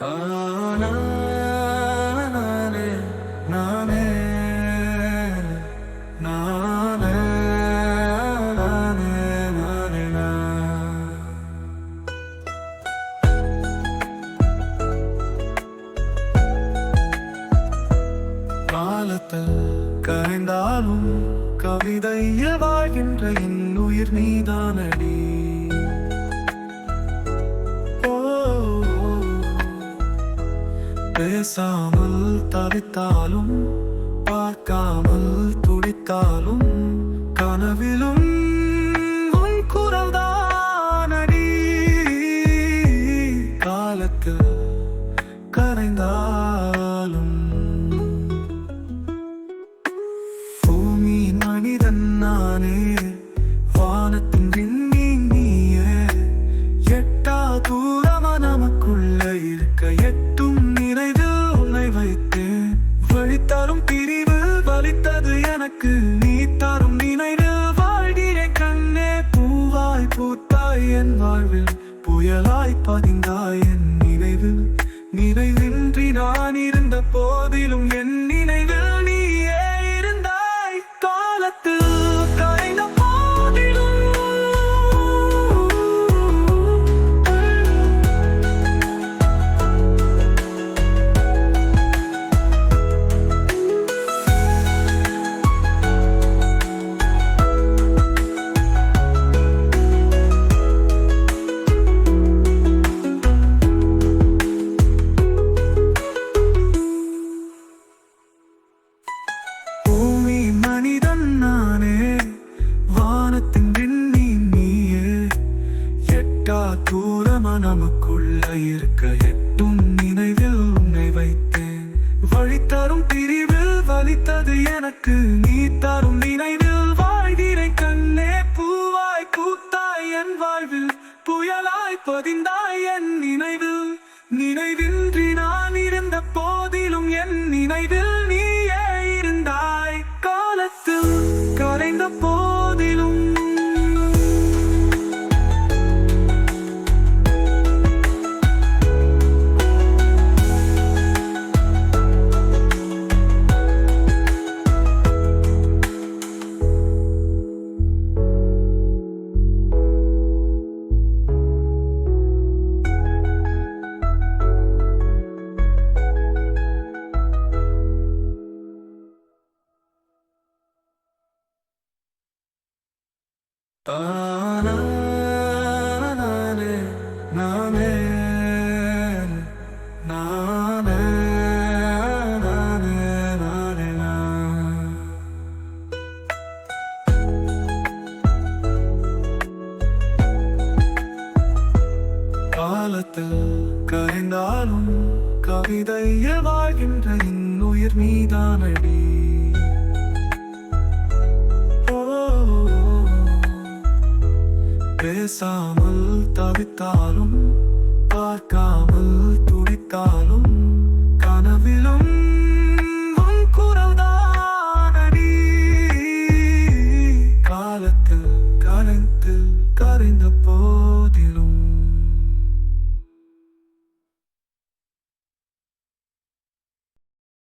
நானே நானே நானே நானே நானே காலத்தில் கரைந்தாலும் கவிதையில் வாழ்கின்ற என் உயிர் நீதானடி. பேசாமல் தவித்தாலும் பார்க்காமல் துடித்தாலும் கனவிலும் உன் குரல்தானடி. காலத்தில் கரைந்தாலும் பூமியின் மனிதன் நானே, வானத்தின் விண்மீன் நீயே. எட்டா தூரமா நமக்குள்ள இருக்க எட்டும் நிறைவில் உன்னை வைத்தேன். வழித்தரும் பிரிவு வலித்தது எனக்கு, நீ தரும் நினைவில் வாழ்கிறேன் கண்ணே. பூவாய் பூத்தாய் என் வாழ்வில், புயலாய் பதிந்தாய் என் நினைவில். நிறைவின்றி நான் இருந்த போதிலும் என் நினைவில் நீயே இருந்தாய். காலத்தில் கரைந்த போதிலும் மனிதன் நானே, வானத்தின் விண்மீன் நீயே. எட்டா தூரமா நமக்குள்ள இருக்க எட்டும் நினைவில் உன்னை வைத்தேன். வழித்தரும் பிரிவில் வலித்தது எனக்கு, நீ தரும் நினைவில் வாழ்கிறேன் கண்ணே. பூவாய் பூத்தாய் என் வாழ்வில், புயலாய் பதிந்தாய் என் நினைவில். நினைவின்றி நான் இருந்த போதிலும் என் நினைவில் நீயே இருந்தாய். காலத்தில் கரைந்த போதிலும் நானே நானே நானே நானே நானே. காலத்தில் கரைந்தாலும் கவிதையில் வாழ்கின்ற என் உயிர் நீதானடி. பேசாமல் தவித்தாலும் பார்க்காமல் துடித்தாலும்